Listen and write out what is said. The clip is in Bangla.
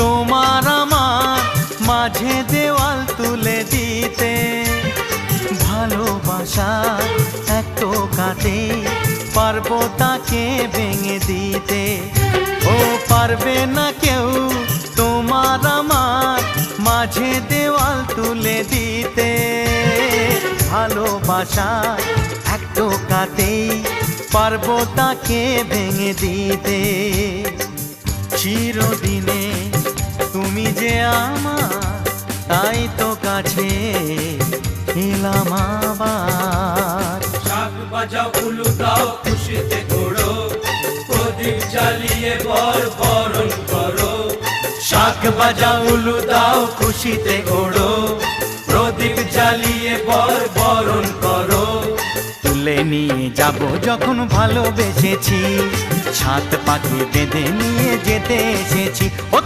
তোমার আমার মাঝে দেওয়াল তুলে দিতে। ভালোবাসা এক টোকাতে পারবো তাকে ভেঙে দিতে। ও পারবে না কেউ তোমার আমার মাঝে দেওয়াল তুলে দিতে। ভালোবাসা এক টোকাতেই পারবো তাকে ভেঙে দিতে। চিরদিনে তুমি যে আমার, তাই তো কাছে এলাম আবার। শাক বাজাও উলু দাও খুশিতে ঘোড়ো, প্রদীপ জ্বালিয়ে বরণ করো। শাক বাজাও উলু দাও খুশিতে ওড়ো, প্রদীপ জ্বালিয়ে বরণ করো। তুলে নিয়ে যাব যখন ভালোবেসেছি, ছাদ পাখি বেঁধে নিয়ে যেতে এসেছি। ও